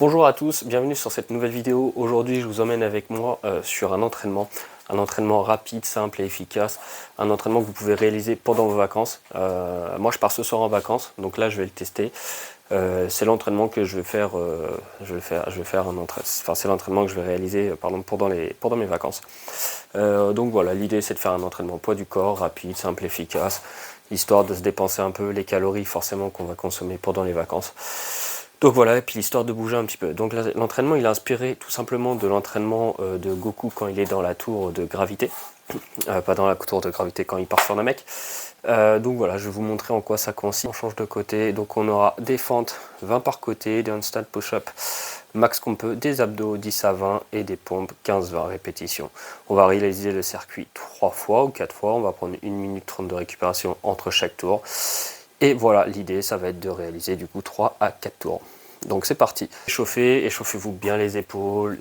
Bonjour à tous, bienvenue sur cette nouvelle vidéo. Aujourd'hui je vous emmène avec moi sur un entraînement rapide, simple et efficace, un entraînement que vous pouvez réaliser pendant vos vacances. Moi je pars ce soir en vacances, donc là je vais le tester. C'est l'entraînement que je vais faire, c'est l'entraînement que je vais réaliser pendant mes vacances. Donc voilà, l'idée c'est de faire un entraînement poids du corps, rapide, simple, efficace, histoire de se dépenser un peu les calories forcément qu'on va consommer pendant les vacances. Donc voilà, et puis l'histoire de bouger un petit peu. Donc l'entraînement il est inspiré tout simplement de l'entraînement de Goku quand il est dans la tour de gravité. Pas dans la tour de gravité, quand il part sur Namek. Donc voilà, je vais vous montrer en quoi ça consiste. On change de côté, donc on aura des fentes 20 par côté, des handstand push-up max qu'on peut, des abdos 10 à 20 et des pompes 15-20 répétitions. On va réaliser le circuit 3 fois ou 4 fois, on va prendre 1 minute 30 de récupération entre chaque tour. Et voilà, l'idée ça va être de réaliser du coup 3 à 4 tours. Donc c'est parti. Échauffez-vous bien les épaules,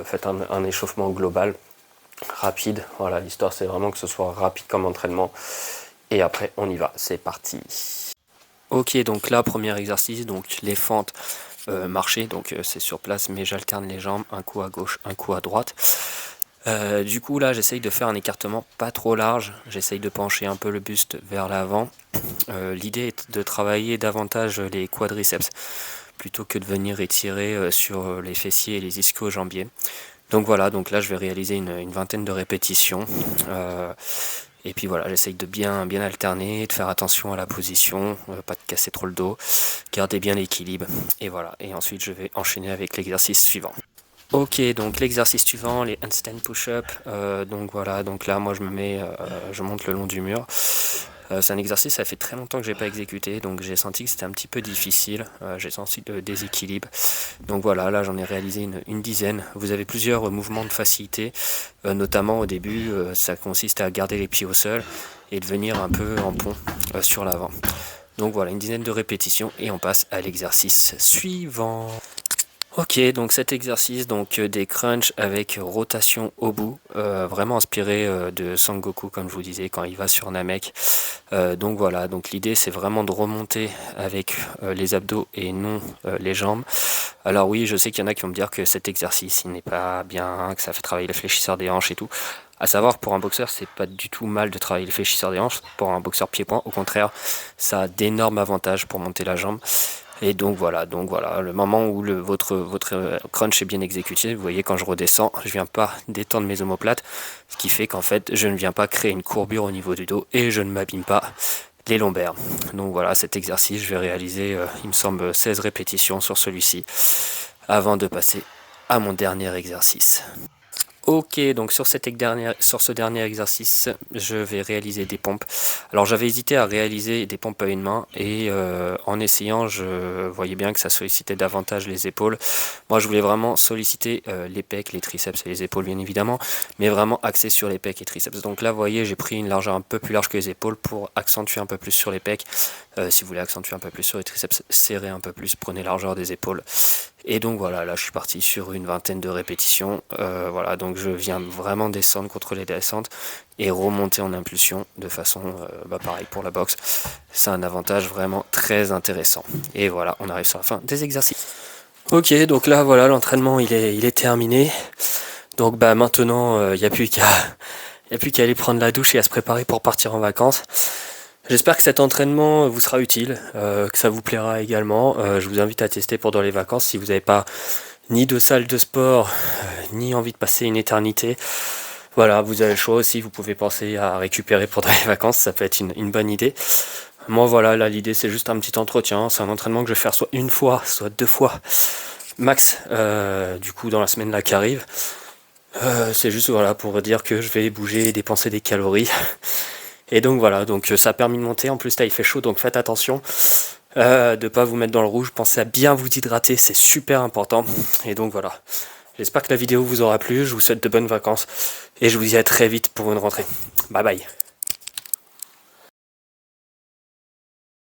faites un échauffement global, rapide. Voilà, l'histoire c'est vraiment que ce soit rapide comme entraînement. Et après on y va, c'est parti. Ok, donc là, premier exercice, donc les fentes marcher, donc c'est sur place mais j'alterne les jambes, un coup à gauche, un coup à droite. Du coup là j'essaye de faire un écartement pas trop large, j'essaye de pencher un peu le buste vers l'avant. L'idée est de travailler davantage les quadriceps plutôt que de venir étirer sur les fessiers et les ischio-jambiers. Donc voilà, donc là je vais réaliser une vingtaine de répétitions. Et puis voilà, j'essaye de bien alterner, de faire attention à la position, pas de casser trop le dos, garder bien l'équilibre. Et voilà, et ensuite je vais enchaîner avec l'exercice suivant. Ok, donc l'exercice suivant, les handstand push-up. Donc voilà, donc là moi je monte le long du mur. C'est un exercice, ça fait très longtemps que j'ai pas exécuté, donc j'ai senti que c'était un petit peu difficile, j'ai senti le déséquilibre. Donc voilà, là j'en ai réalisé une dizaine. Vous avez plusieurs mouvements de facilité, notamment au début, ça consiste à garder les pieds au sol et de venir un peu en pont sur l'avant. Donc voilà, une dizaine de répétitions et on passe à l'exercice suivant. Ok, donc cet exercice, donc des crunchs avec rotation au bout, vraiment inspiré de Sangoku comme je vous disais quand il va sur Namek. Donc voilà, donc l'idée c'est vraiment de remonter avec les abdos et non les jambes. Alors oui, je sais qu'il y en a qui vont me dire que cet exercice il n'est pas bien, que ça fait travailler les fléchisseurs des hanches et tout. À savoir, pour un boxeur, c'est pas du tout mal de travailler les fléchisseurs des hanches. Pour un boxeur pied-point, au contraire, ça a d'énormes avantages pour monter la jambe. Et donc voilà, le moment où votre crunch est bien exécuté, vous voyez quand je redescends, je viens pas détendre mes omoplates, ce qui fait qu'en fait je ne viens pas créer une courbure au niveau du dos et je ne m'abîme pas les lombaires. Donc voilà, cet exercice, je vais réaliser, il me semble, 16 répétitions sur celui-ci, avant de passer à mon dernier exercice. Ok, donc sur ce dernier exercice, je vais réaliser des pompes. Alors j'avais hésité à réaliser des pompes à une main et en essayant, je voyais bien que ça sollicitait davantage les épaules. Moi, je voulais vraiment solliciter les pecs, les triceps et les épaules, bien évidemment, mais vraiment axer sur les pecs et triceps. Donc là, vous voyez, j'ai pris une largeur un peu plus large que les épaules pour accentuer un peu plus sur les pecs. Si vous voulez accentuer un peu plus sur les triceps, serrez un peu plus, prenez largeur des épaules. Et donc voilà, là je suis parti sur une vingtaine de répétitions. Voilà, donc je viens vraiment descendre contre les descentes et remonter en impulsion de façon pareil pour la boxe. C'est un avantage vraiment très intéressant. Et voilà, on arrive sur la fin des exercices. Ok, donc là voilà, l'entraînement il est terminé. Donc maintenant il n'y a plus qu'à aller prendre la douche et à se préparer pour partir en vacances. J'espère que cet entraînement vous sera utile, que ça vous plaira également. Je vous invite à tester pendant les vacances si vous n'avez pas ni de salle de sport, ni envie de passer une éternité. Voilà, vous avez le choix aussi, vous pouvez penser à récupérer pendant les vacances, ça peut être une bonne idée. Moi voilà, là l'idée c'est juste un petit entretien, c'est un entraînement que je vais faire soit une fois, soit 2 fois max, du coup dans la semaine là qui arrive. C'est juste voilà pour dire que je vais bouger et dépenser des calories. Et donc voilà, donc ça a permis de monter. En plus là il fait chaud, donc faites attention de ne pas vous mettre dans le rouge. Pensez à bien vous hydrater, c'est super important. Et donc voilà, j'espère que la vidéo vous aura plu. Je vous souhaite de bonnes vacances et je vous dis à très vite pour une rentrée. Bye bye.